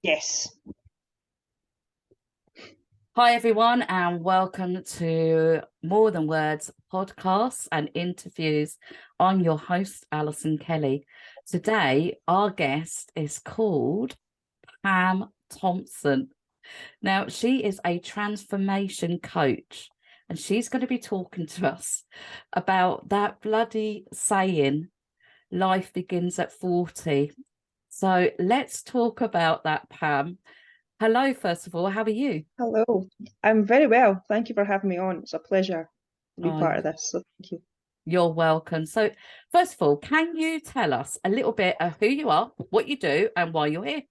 Yes. Hi, everyone, and welcome to More Than Words podcasts and interviews. I'm your host, Alison Kelly. Today, our guest is called Pam Thomson. Now, she is a transformation coach, and she's going to be talking to us about that bloody saying, life begins at 40. So let's talk about that, Pam. Hello, first of all, how are you? Hello. I'm very well. Thank you for having me on. It's a pleasure to be Oh, part of this. So thank you. you're welcome. So, first of all, can you tell us a little bit of who you are, what you do, and why you're here?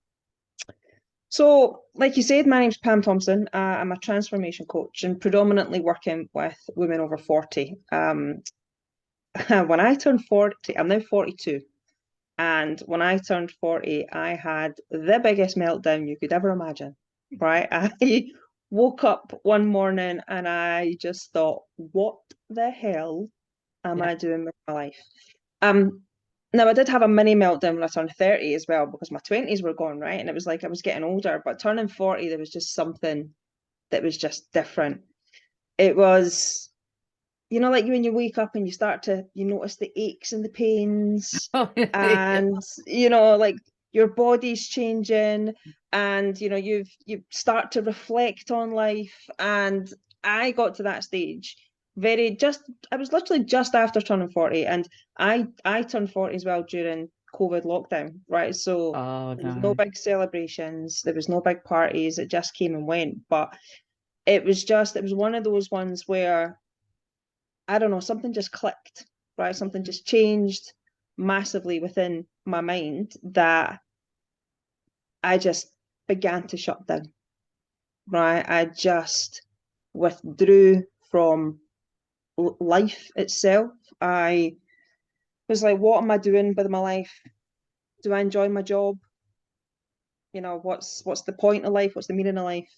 So, like you said, my name's Pam Thompson. I'm a transformation coach and predominantly working with women over 40. When I turned 40, I'm now 42. And when I turned 40, I had the biggest meltdown you could ever imagine, right? I woke up one morning and I just thought, what the hell am Yeah. I doing with my life? Um, Now I did have a mini meltdown when I turned 30 as well because my 20s were gone, right? And it was like I was getting older, but turning 40, there was just something that was just different. It was, like when you wake up and you notice the aches and the pains, Oh, yeah. and like your body's changing, and you start to reflect on life. And I got to that stage very just I was literally just after turning 40, and I turned 40 as well during COVID lockdown, right? So Oh, there was no no. big celebrations, there was no big parties, it just came and went. But it was one of those ones where I don't know, something just clicked, right? Something just changed massively within my mind that I just began to shut down, right? I just withdrew from life itself. I was like, what am I doing with my life? Do I enjoy my job? What's the point of life? What's the meaning of life?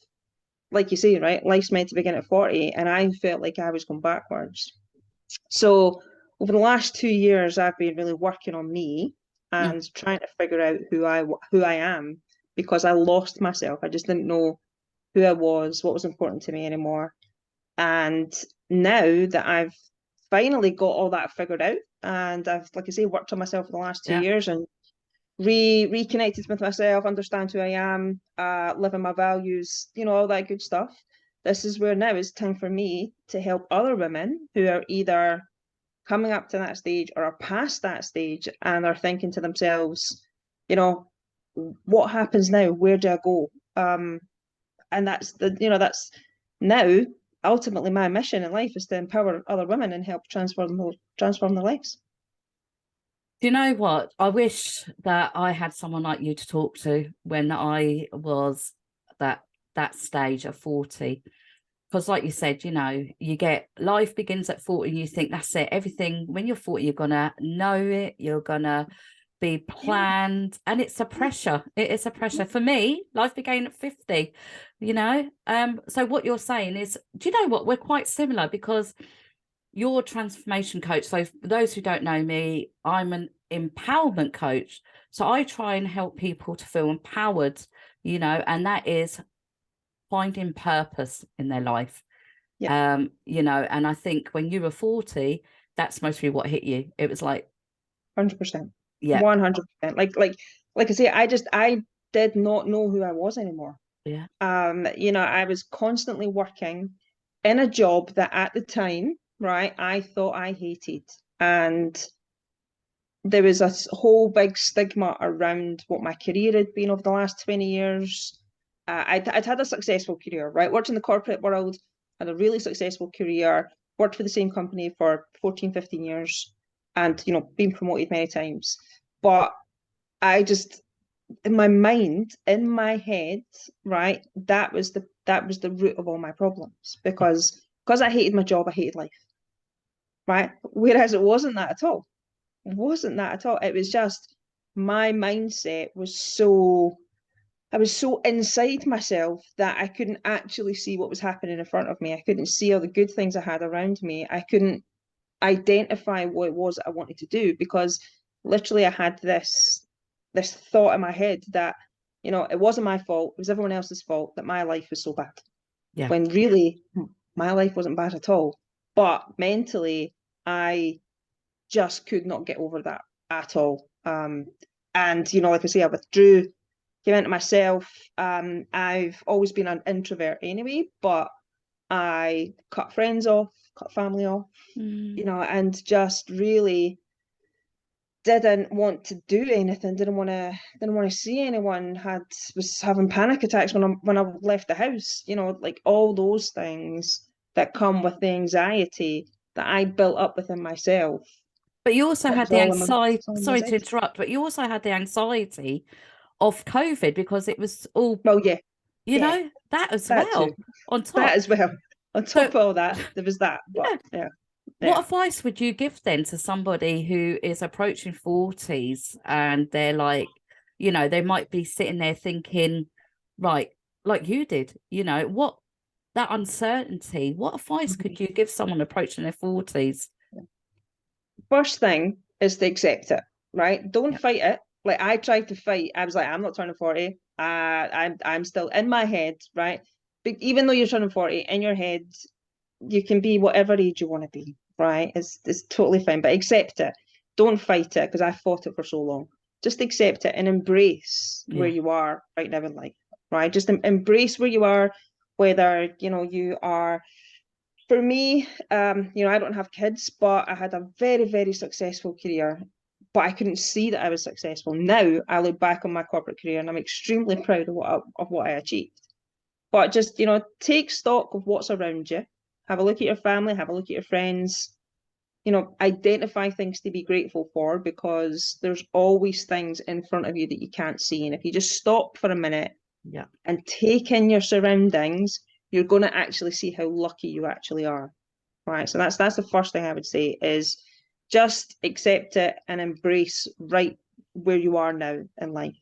Like you say, right? Life's meant to begin at 40, and I felt like I was going backwards. So over the last 2 years, I've been really working on me Mm. and trying to figure out who I am, because I lost myself. I just didn't know who I was, what was important to me anymore. And now that I've finally got all that figured out, and I've, like I say, worked on myself for the last two Yeah. years and reconnected with myself, understand who I am, living my values, all that good stuff. This is where now it's time for me to help other women who are either coming up to that stage or are past that stage and are thinking to themselves, you know, what happens now? Where do I go? And that's now ultimately my mission in life is to empower other women and help transform their lives. Do you know what? I wish that I had someone like you to talk to when I was that that stage of 40. Because like you said, you get life begins at 40 and you think that's it. Everything when you're 40, you're gonna know it, you're gonna be Yeah, planned, and it's a yeah, pressure. It is a yeah. pressure. For me, life began at 50, you know. So what you're saying is, do you know what? We're quite similar because you're a transformation coach. So for those who don't know me, I'm an empowerment coach. So I try and help people to feel empowered, and that is finding purpose in their life. Yeah, And I think when you were 40, that's mostly what hit you. It was like, 100%. yeah, 100%. Like I say, I did not know who I was anymore. yeah, I was constantly working in a job that at the time, right, I thought I hated. And there was a whole big stigma around what my career had been over the last 20 years. I'd had a successful career, right? Worked in the corporate world, had a really successful career, worked for the same company for 14, 15 years, and, been promoted many times. But I just, in my mind, in my head, right, that was the root of all my problems, yeah. because I hated my job, I hated life, right? Whereas it wasn't that at all. It wasn't that at all. It was just my mindset was so I was so inside myself that I couldn't actually see what was happening in front of me. I couldn't see all the good things I had around me. I couldn't identify what it was that I wanted to do, because literally I had this thought in my head that you know, it wasn't my fault. It was everyone else's fault that my life was so bad. Yeah. When really my life wasn't bad at all. But mentally, I just could not get over that at all. And, you know, like I say, I withdrew, came into myself. I've always been an introvert anyway, but I cut friends off, cut family off, you know, and just really didn't want to do anything, didn't want to see anyone, was having panic attacks when I left the house, you know, like all those things that come with the anxiety that I built up within myself. But you also That had was the all in my, anxiety, it's all in my sorry to anxiety. interrupt, but you also had the anxiety of COVID because it was all, Well, yeah, you yeah, know, that as that too. well on That top. as well. On top So, of all that, there was that. But yeah, yeah, what yeah. advice would you give then to somebody who is approaching 40s and they're like, you know, they might be sitting there thinking, right, like you did, you know, what that uncertainty, what advice could you give someone approaching their 40s? First thing is to accept it, right? Don't Yeah, fight it. Like I tried to fight. I was like, I'm not turning 40. I'm still in my head, right? But even though you're turning 40, in your head, you can be whatever age you want to be, right? It's totally fine. But accept it. Don't fight it because I fought it for so long. Just accept it and embrace where yeah, you are right now in life, right? Just embrace where you are, whether you know you are for me, you know, I don't have kids, but I had a very, very successful career. But I couldn't see that I was successful. Now I look back on my corporate career and I'm extremely proud of what I achieved. But just, you know, take stock of what's around you. Have a look at your family, have a look at your friends, you know, identify things to be grateful for because there's always things in front of you that you can't see. And if you just stop for a minute yeah. and take in your surroundings, you're going to actually see how lucky you actually are. Right. So that's the first thing I would say is just accept it and embrace right where you are now in life.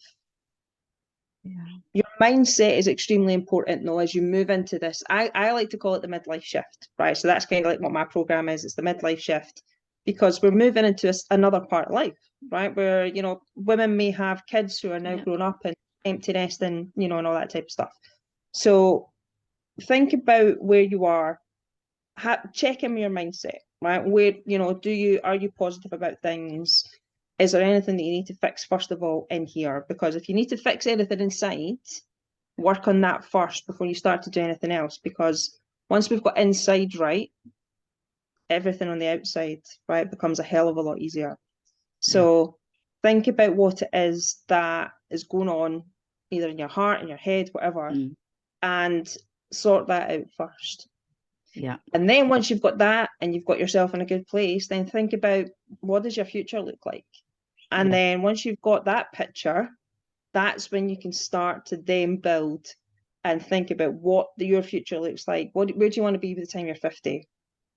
Yeah. Your mindset is extremely important though as you move into this. I like to call it the midlife shift, right? So that's kind of like what my program is. It's the midlife shift because we're moving into another part of life, right? Where, you know, women may have kids who are now Yeah. grown up and empty nesting, you know, and all that type of stuff. So think about where you are, check in your mindset, right? Where, you know, are you positive about things? Is there anything that you need to fix first of all in here? Because if you need to fix anything inside, work on that first before you start to do anything else. Because once we've got inside right, everything on the outside, right, becomes a hell of a lot easier. Yeah. So think about what it is that is going on, either in your heart, in your head, whatever, Mm. and sort that out first. Yeah. And then once you've got that and you've got yourself in a good place, then think about what does your future look like? And Yeah. then once you've got that picture, that's when you can start to then build and think about what your future looks like. Where do you want to be by the time you're 50?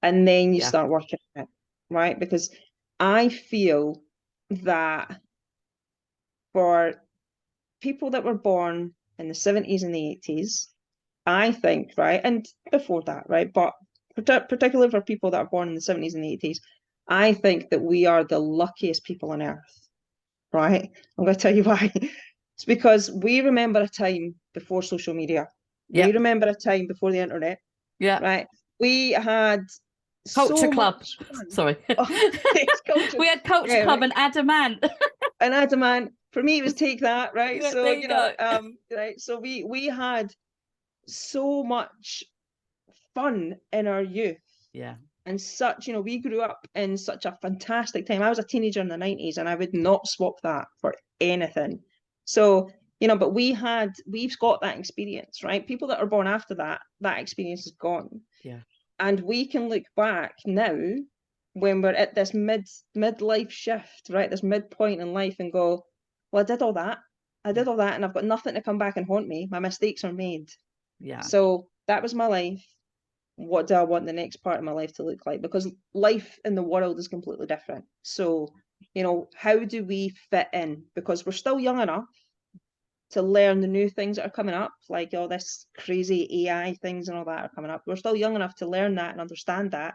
And then you Yeah. start working on it, right? Because I feel that for people that were born in the 70s and the 80s, I think, right, and before that, right, but particularly for people that are born in the 70s and the 80s, I think that we are the luckiest people on earth, right? I'm going to tell you why. It's because we remember a time before social media. Yeah. We remember a time before the internet, Yeah. right? We had Culture so Club. much fun. Sorry. Oh, it's culture. We had Culture Yeah, Club right. and Adamant. And Adamant, for me, it was Take That, right? Yeah, So, there you you know, go. right. So we had so much fun in our youth Yeah. and such, you know, we grew up in such a fantastic time. I was a teenager in the 90s and I would not swap that for anything. So, you know, but we've got that experience, right? People that are born after that, that experience is gone. Yeah. And we can look back now when we're at this midlife shift, right? This midpoint in life and go, well, I did all that. I Yeah. did all that and I've got nothing to come back and haunt me. My mistakes are made. Yeah. So that was my life. What do I want the next part of my life to look like? Because life in the world is completely different. So, you know, how do we fit in? Because we're still young enough to learn the new things that are coming up, like all this crazy AI things and all that are coming up. We're still young enough to learn that and understand that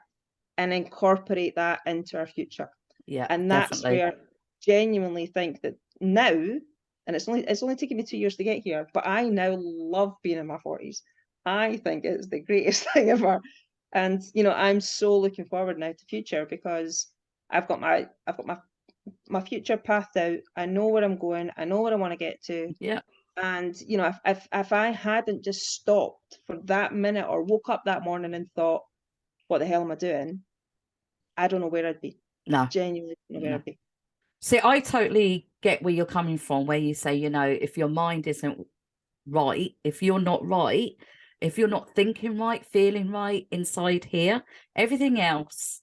and incorporate that into our future. Yeah. And that's Definitely. where I genuinely think that now and it's only taken me 2 years to get here, but I now love being in my 40s. I think it's the greatest thing ever. And I'm so looking forward now to the future, because I've got my future pathed out. I know where I'm going. I know where I want to get to. Yeah. And if I hadn't just stopped for that minute, or woke up that morning and thought, what the hell am I doing? I don't know where I'd be. No. Genuinely don't know where No. I'd be. See, I totally get where you're coming from, where you say, if your mind isn't right, if you're not right, if you're not thinking right, feeling right inside here, everything else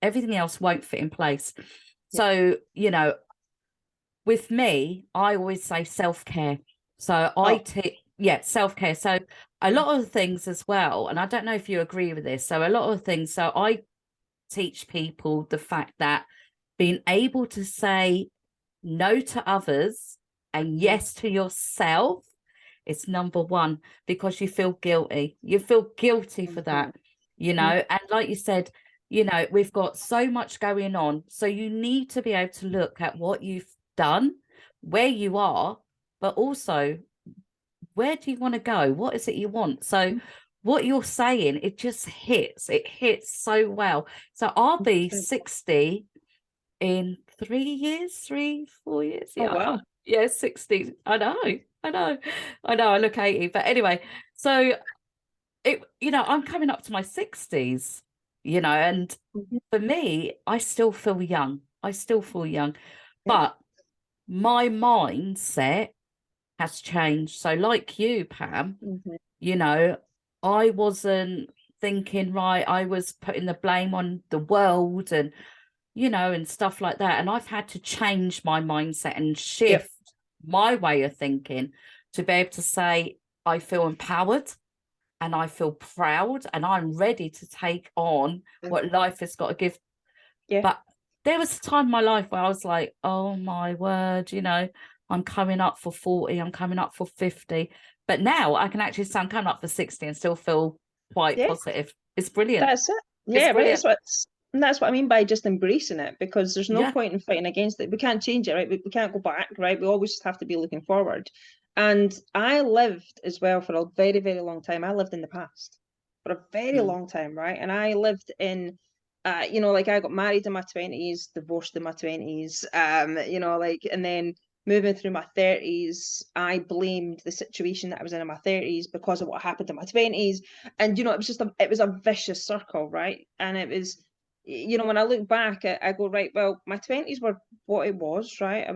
won't fit in place. So, with me, I always say self-care. So self-care. So a lot of the things as well, and I don't know if you agree with this. So a lot of things, so I teach people the fact that being able to say no to others and yes to yourself is number one, because you feel guilty. You feel guilty for that, and like you said, we've got so much going on. So you need to be able to look at what you've done, where you are, but also where do you want to go? What is it you want? So what you're saying, it hits so well. So I'll be 60 in 3 years, 4 years. Oh wow. Yeah, 60. I know. I look 80. But anyway, so I'm coming up to my 60s, and for me, I still feel young. But my mindset has changed. So like you, Pam, I wasn't thinking right. I was putting the blame on the world and and stuff like that. And I've had to change my mindset and shift my way of thinking to be able to say, I feel empowered and I feel proud and I'm ready to take on what life has got to give. Yeah. But there was a time in my life where I was like, oh my word, I'm coming up for 40, I'm coming up for 50. But now I can actually say I'm coming up for 60 and still feel quite positive. It's brilliant. That's it. Yeah, right. That's what I mean by just embracing it, because there's no point in fighting against it. We can't change it, right? We can't go back, right? We always have to be looking forward. And I lived as well for a very, very long time. I lived in the past for a very long time, right? And I lived in, like I got married in my 20s, divorced in my 20s, and then moving through my 30s, I blamed the situation that I was in my 30s because of what happened in my 20s. And, it was a vicious circle, right? And it was, when I look back, I go, right, well, my 20s were what it was, right?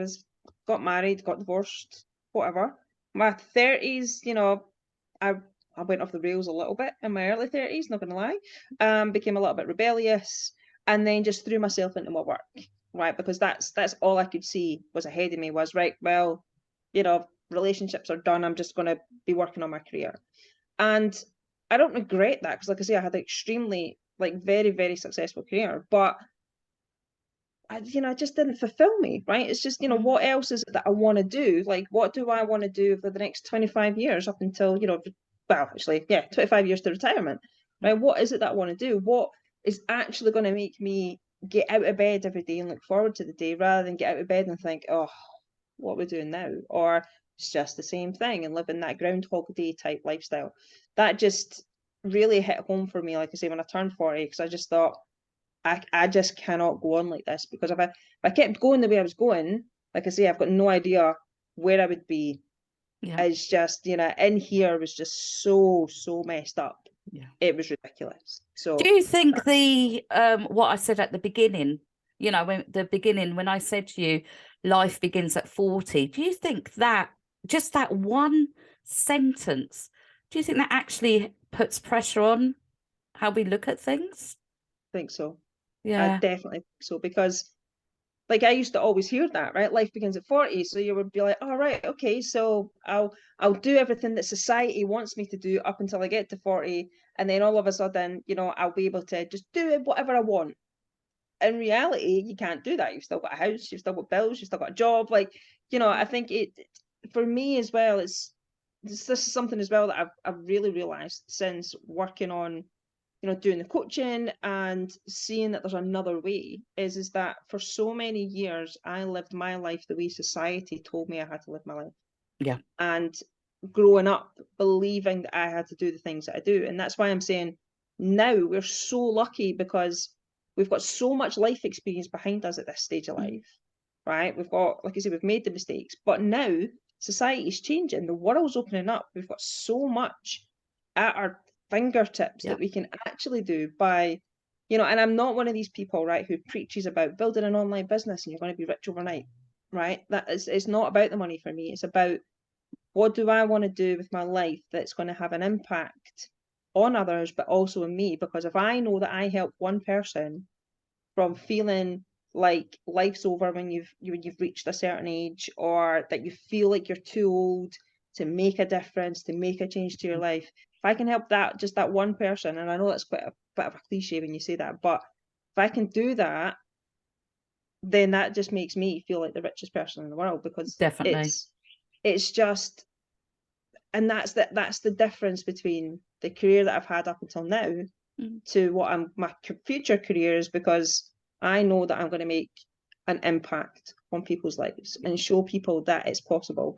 Got married, got divorced, whatever. My 30s, I went off the rails a little bit in my early 30s, not gonna lie. Became a little bit rebellious, and then just threw myself into my work, right? Because that's all I could see was ahead of me was, right, well, relationships are done. I'm just gonna be working on my career. And I don't regret that, because like I say, I had an extremely, very, very successful career, but it just didn't fulfill me, right? It's just, what else is it that I want to do? Like, what do I want to do for the next 25 years up until, well, actually, 25 years to retirement, right? What is it that I want to do? What is actually going to make me get out of bed every day and look forward to the day, rather than get out of bed and think, oh, what are we doing now? Or it's just the same thing and living that Groundhog Day type lifestyle. That just really hit home for me, like I say, when I turned 40, because I just thought, I just cannot go on like this, because if I kept going the way I was going, like I say, I've got no idea where I would be. It's just, in here was just so messed up. It was ridiculous. So do you think the what I said at the beginning, when I said to you life begins at 40, do you think that just that one sentence, do you think that actually puts pressure on how we look at things? I think so. Yeah, I definitely think so, because like I used to always hear that, right? Life begins at 40. So you would be like, all right, okay, so I'll do everything that society wants me to do up until I get to 40. And then all of a sudden, I'll be able to just do whatever I want. In reality, you can't do that. You've still got a house, you've still got bills, you've still got a job. Like, I think it for me as well, this is something as well that I've really realized since working on doing the coaching and seeing that there's another way is that for so many years I lived my life the way society told me I had to live my life. Yeah. And growing up believing that I had to do the things that I do. And that's why I'm saying now we're so lucky because we've got so much life experience behind us at this stage of life, right? We've got, like I said, we've made the mistakes, but now society's changing, the world's opening up. We've got so much at our fingertips that we can actually do by, and I'm not one of these people, right, who preaches about building an online business and you're going to be rich overnight, right? It's not about the money for me. It's about, what do I want to do with my life that's going to have an impact on others, but also on me? Because if I know that I help one person from feeling like life's over when you've reached a certain age, or that you feel like you're too old to make a difference, to make a change to your life, if I can help that one person, and I know that's quite a bit of a cliche when you say that, but if I can do that, then that just makes me feel like the richest person in the world, because Definitely. it's just, and that's the difference between the career that I've had up until now to what my future career is, because I know that I'm going to make an impact on people's lives and show people that it's possible,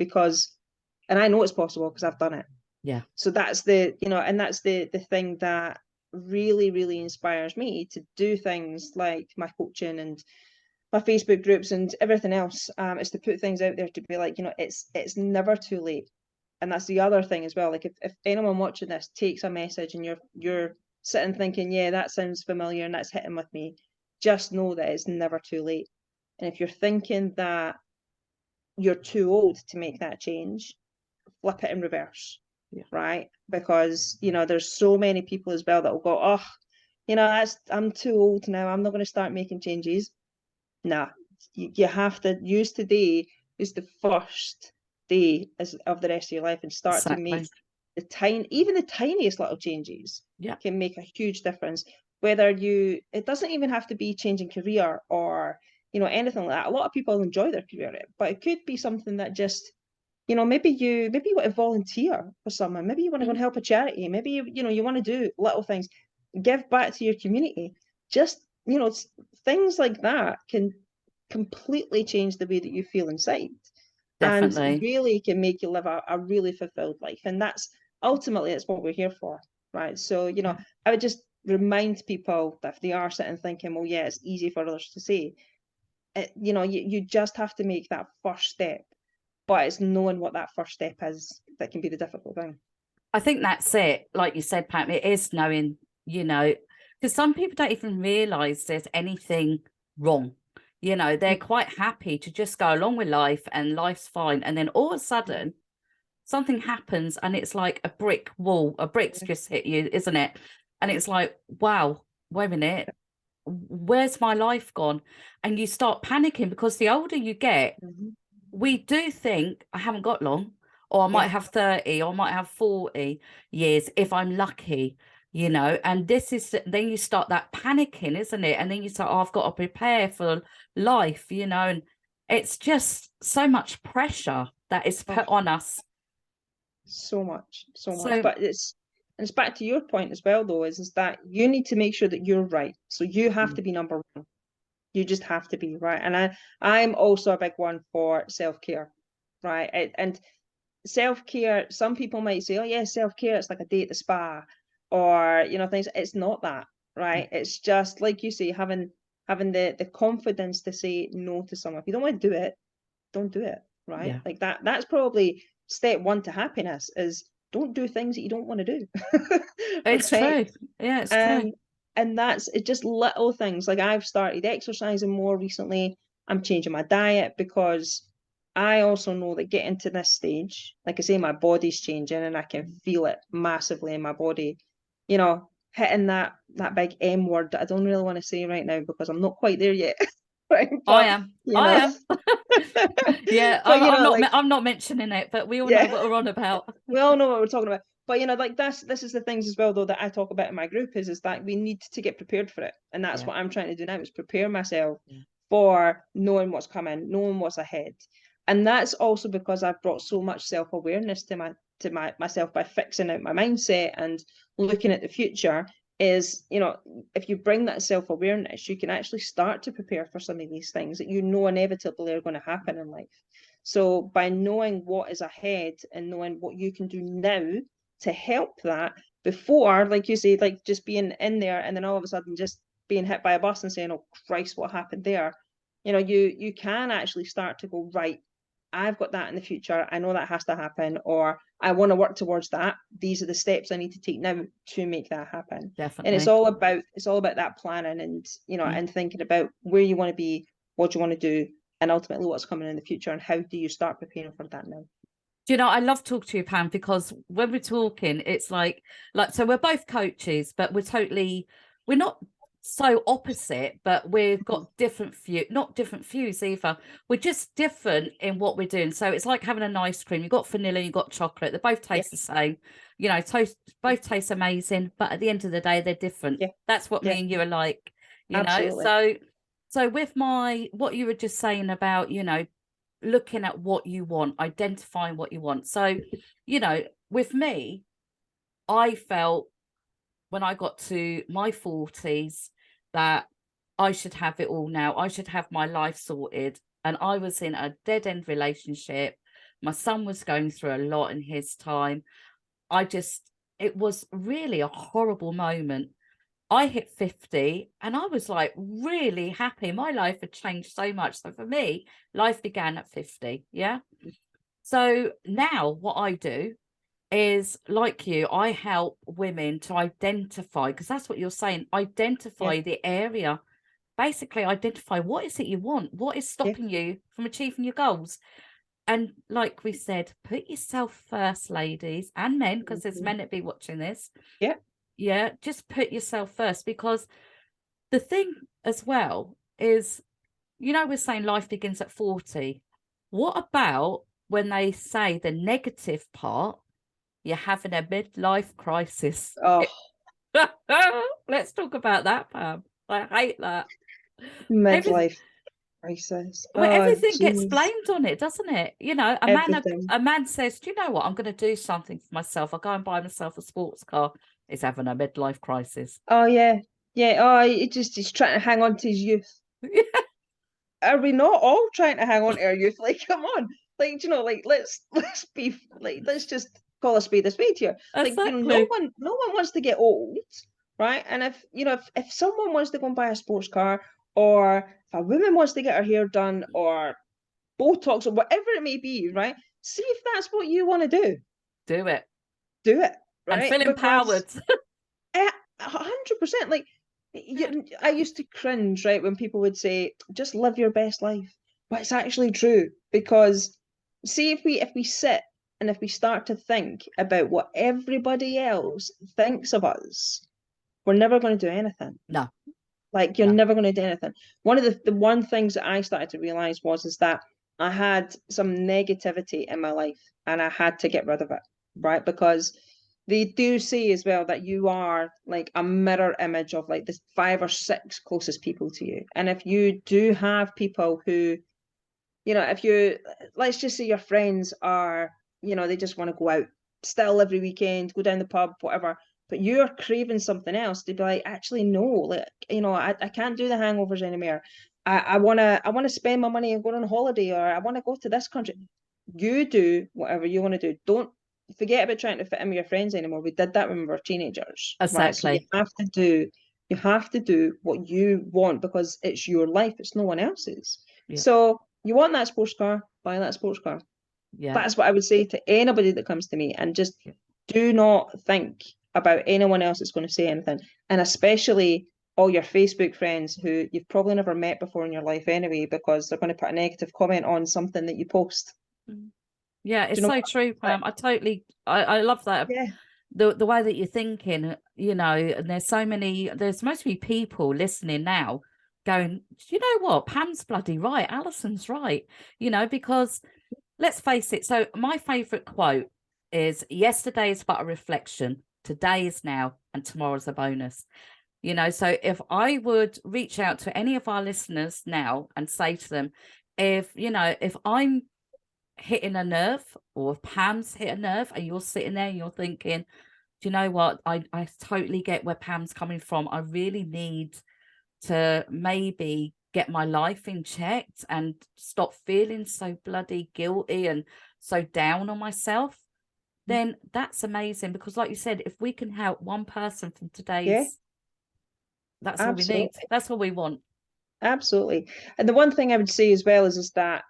and I know it's possible because I've done it. Yeah. So that's and that's the thing that really, really inspires me to do things like my coaching and my Facebook groups and everything else, is to put things out there to be like, it's never too late. And that's the other thing as well. Like if anyone watching this takes a message and you're sitting thinking, yeah, that sounds familiar and that's hitting with me, just know that it's never too late. And if you're thinking that you're too old to make that change, flip it in reverse. Yeah. Right? Because, there's so many people as well that will go, oh, I'm too old now, I'm not going to start making changes. Nah, you have to use today as the first day of the rest of your life, and start to make even the tiniest little changes can make a huge difference. It doesn't even have to be changing career or, anything like that. A lot of people enjoy their career, but it could be something that just, maybe you want to volunteer for someone, maybe you want to go and help a charity, maybe you want to do little things, give back to your community. Just, things like that can completely change the way that you feel inside. Definitely. And really can make you live a really fulfilled life. And that's ultimately, it's what we're here for, right? So, I would just remind people that if they are sitting thinking, well, yeah, it's easy for others to say, you just have to make that first step. But it's knowing what that first step is that can be the difficult thing. I think that's it. Like you said, Pam, it is knowing, because some people don't even realize there's anything wrong. They're quite happy to just go along with life and life's fine. And then all of a sudden, something happens and it's like a brick wall. A brick's just hit you, isn't it? And it's like, wow, wait a minute. Where's my life gone? And you start panicking, because the older you get, we do think, I haven't got long, or I might have 30, or I might have 40 years if I'm lucky, and then you start that panicking, isn't it? And then you start, oh, I've got to prepare for life, and it's just so much pressure that is put on us. So much. But it's back to your point as well, though, is that you need to make sure that you're right. So you have to be number one. You just have to be right. And I'm also a big one for self-care, right? And self-care, some people might say, oh yeah, self-care, it's like a day at the spa, or things. It's not that, right? It's just like you say, having the confidence to say no to someone. If you don't want to do it, don't do it, right? Like that's probably step one to happiness, is don't do things that you don't want to do. It's true. Yeah, it's true. And that's it, just little things. Like I've started exercising more recently. I'm changing my diet because I also know that getting to this stage, like I say, my body's changing and I can feel it massively in my body. Hitting that big M word that I don't really want to say right now because I'm not quite there yet. Right? But, I am. Yeah, but, I'm not mentioning it, but we all know what we're on about. We all know what we're talking about. But like this is the things as well, though, that I talk about in my group, is that we need to get prepared for it. And that's what I'm trying to do now, is prepare myself for knowing what's coming, knowing what's ahead. And that's also because I've brought so much self-awareness to myself by fixing out my mindset and looking at the future. is, you know, if you bring that self-awareness, you can actually start to prepare for some of these things that you know inevitably are going to happen in life. So by knowing what is ahead and knowing what you can do now to help that before, like you say, like just being in there and then all of a sudden just being hit by a bus and saying, oh Christ, what happened there? You know, you can actually start to go, right, I've got that in the future. I know that has to happen, or I want to work towards that. These are the steps I need to take now to make that happen. And Definitely. it's all about that planning and, you know, Mm. and thinking about where you want to be, what you want to do, and ultimately what's coming in the future and how do you start preparing for that now. Do you know, I love talking to you, Pam, because when we're talking, it's like so we're both coaches, but we're not so opposite, but we've got not different views either. We're just different in what we're doing. So it's like having an ice cream. You've got vanilla, you've got chocolate. They both taste the same. You know, both taste amazing, but at the end of the day, they're different. Yeah. That's what Yeah. me and you are like, you Absolutely. know. So with what you were just saying about, you know, looking at what you want, identifying what you want. So, you know, with me, I felt when I got to my 40s that I should have it all now. I should have my life sorted. And I was in a dead end relationship. My son was going through a lot in his time. It was really a horrible moment. I hit 50 and I was like really happy. My life had changed so much. So for me, life began at 50. Yeah. So now what I do is, like you, I help women to identify, because that's what you're saying, Yeah. identify the area, basically identify what is it you want, what is Yeah. stopping you from achieving your goals. And like we said, put yourself first, ladies and men, because there's men that be watching this. Yeah. Yeah, just put yourself first, because the thing as well is, you know, we're saying life begins at 40. What about when they say the negative part, you're having a midlife crisis? Oh, Let's talk about that, Pam. I hate that. Everything, midlife crisis. well, Oh, everything gets geez. blamed on it, doesn't it? You know, Everything. a man says, do you know what? I'm going to do something for myself. I'll go and buy myself a sports car. He's having a midlife crisis. Oh, yeah. Yeah. Oh, he's trying to hang on to his youth. Are we not all trying to hang on to our youth? Like, come on. Like, you know, like let's be like let's just call a spade here. Like, you know, Exactly. no one wants to get old, right? And if you know if someone wants to go and buy a sports car, or if a woman wants to get her hair done or Botox or whatever it may be, right? See if that's what you want to Do it. do it, And right? feel Because empowered. 100%, like I used to cringe, right, when people would say, just live your best life. But it's actually true because see if we sit and if we start to think about what everybody else thinks of us, we're never going to do anything. No, Like you're no. never going to do anything. One of the one things that I started to realize was is that I had some negativity in my life and I had to get rid of it, right? Because they do say as well that you are like a mirror image of like the 5 or 6 closest people to you. And if you do have people who, you know, if you let's just say your friends are, you know, they just want to go out still every weekend, go down the pub, whatever, but you're craving something else, to be like, actually, no, like, you know, I can't do the hangovers anymore. I wanna spend my money and go on holiday, or I want to go to this country. You do whatever you want to do. Don't forget about trying to fit in with your friends anymore. We did that when we were teenagers, right? So Exactly. you have to do what you want because it's your life, it's no one else's. Yeah. So you want that sports car, buy that sports car. Yeah. That's what I would say to anybody that comes to me, and just Yeah. do not think about anyone else that's going to say anything, and especially all your Facebook friends who you've probably never met before in your life anyway, because they're going to put a negative comment on something that you post. Mm. Yeah, Do it's you know so what? true, Like, Pam. I love that. yeah, The way that you're thinking, you know, and there's mostly people listening now going, you know what, Pam's bloody right, Alison's right, you know, because let's face it. So my favorite quote is, yesterday is but a reflection, today is now, and tomorrow's a bonus. You know, so if I would reach out to any of our listeners now and say to them, if I'm hitting a nerve, or if Pam's hit a nerve and you're sitting there and you're thinking, do you know what? I totally get where Pam's coming from. I really need to maybe get my life in check and stop feeling so bloody guilty and so down on myself. Then that's amazing, because like you said, if we can help one person from today's, that's all we need. That's all we want. Absolutely. And the one thing I would say as well is that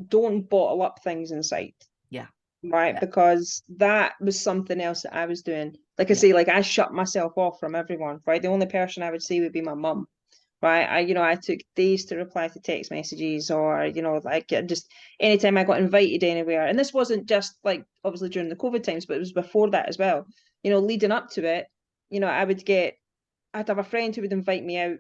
don't bottle up things inside. Yeah. Right. Yeah. Because that was something else that I was doing. Like I say, like I shut myself off from everyone, right? The only person I would say would be my mum. Right. I took days to reply to text messages, or, like just anytime I got invited anywhere. And this wasn't just like obviously during the COVID times, but it was before that as well. Leading up to it, I'd have a friend who would invite me out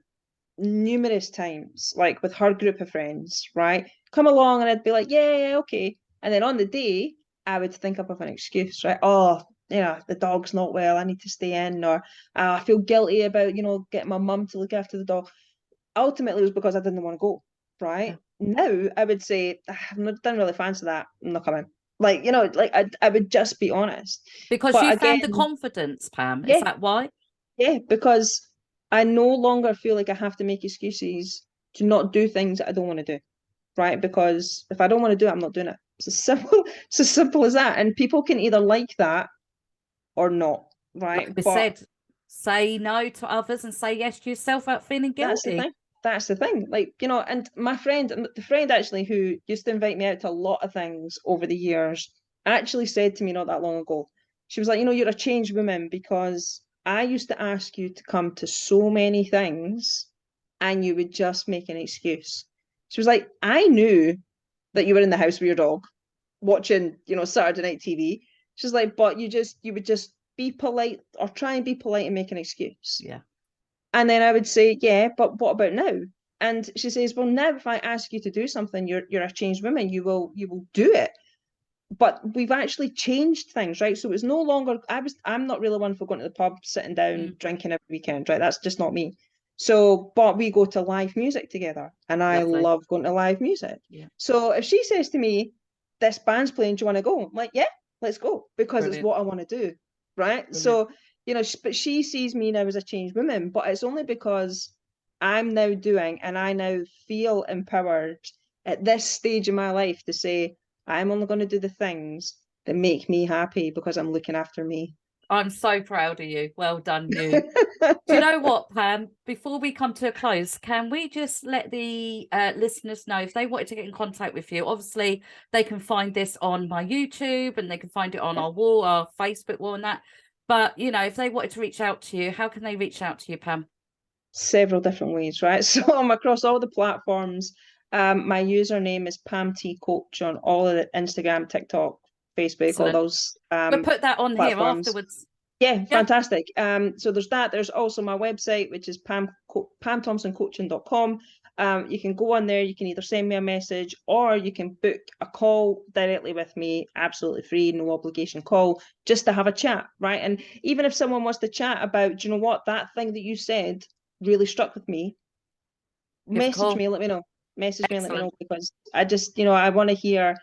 numerous times, like with her group of friends, right? Come along, and I'd be like, yeah, okay. And then on the day, I would think up of an excuse, right? Oh, the dog's not well, I need to stay in, or I feel guilty about, getting my mum to look after the dog. Ultimately, it was because I didn't want to go, right? Now, I would say, didn't really fancy that, I'm not coming. Like, I would just be honest. Because But you again, found the confidence, Pam. Is yeah, that why? yeah, because I no longer feel like I have to make excuses to not do things that I don't want to do, right? Because if I don't want to do it, I'm not doing it. It's as simple, it's as simple as that. And people can either like that or not, Like right? we But said, say no to others and say yes to yourself without feeling that's the guilty. thing. That's the thing. Like, and the friend actually who used to invite me out to a lot of things over the years, actually said to me not that long ago, she was like, you're a changed woman, because I used to ask you to come to so many things and you would just make an excuse. She was like, I knew that you were in the house with your dog watching, Saturday night TV. She's like, but you would just be polite, or try and be polite and make an excuse. Yeah. And then I would say, yeah, but what about now? And she says, well, now if I ask you to do something, you're a changed woman. You will do it. But we've actually changed things, right? So it's no longer I'm not really one for going to the pub, sitting down, drinking every weekend, right? That's just not me. So, but we go to live music together, and I Lovely. love going to live music. Yeah. So if she says to me, this band's playing, do you want to go? I'm like, yeah, let's go, because Brilliant. it's what I want to do, right? Brilliant. So, but she sees me now as a changed woman, but it's only because I'm now doing, and I now feel empowered at this stage in my life to say, I'm only going to do the things that make me happy, because I'm looking after me. I'm so proud of you. Well done, you. Do you know what, Pam? Before we come to a close, can we just let the listeners know if they wanted to get in contact with you? Obviously, they can find this on my YouTube, and they can find it on our wall, our Facebook wall, and that. But, if they wanted to reach out to you, how can they reach out to you, Pam? Several different ways, right? So I'm across all the platforms. My username is Pam T Coach on all of the Instagram, TikTok, Facebook, Excellent. all those We'll put that on here platforms. afterwards. Yeah, fantastic. So there's that. There's also my website, which is pamthomsoncoaching.com. You can go on there. You can either send me a message, or you can book a call directly with me, absolutely free, no obligation call, just to have a chat, right? And even if someone wants to chat about, do you know what, that thing that you said really struck with me, message me, let me know. Message me, let me know, because I just, I want to hear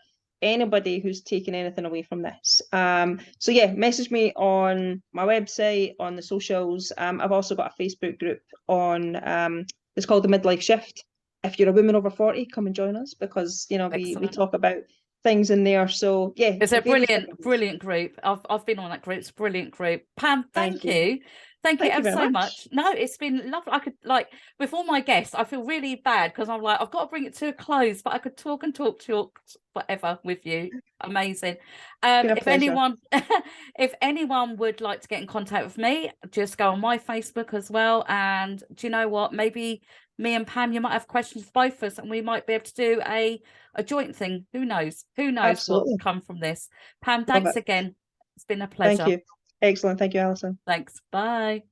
anybody who's taken anything away from this. So yeah, message me on my website, on the socials. I've also got a Facebook group on it's called the Midlife Shift. If you're a woman over 40, come and join us, because we talk about things in there. So yeah, it's a brilliant group. I've been on that group. It's a brilliant group. Pam, thank you. Thank you ever so much. No, it's been lovely. I could, before my guest, I feel really bad because I'm like, I've got to bring it to a close, but I could talk forever with you. Amazing. If anyone if anyone would like to get in contact with me, just go on my Facebook as well. And do you know what? Maybe me and Pam, you might have questions for both of us, and we might be able to do a joint thing. Who knows? What will come from this? Pam, thanks again. It's been a pleasure. Thank you. Excellent. Thank you, Alison. Thanks. Bye.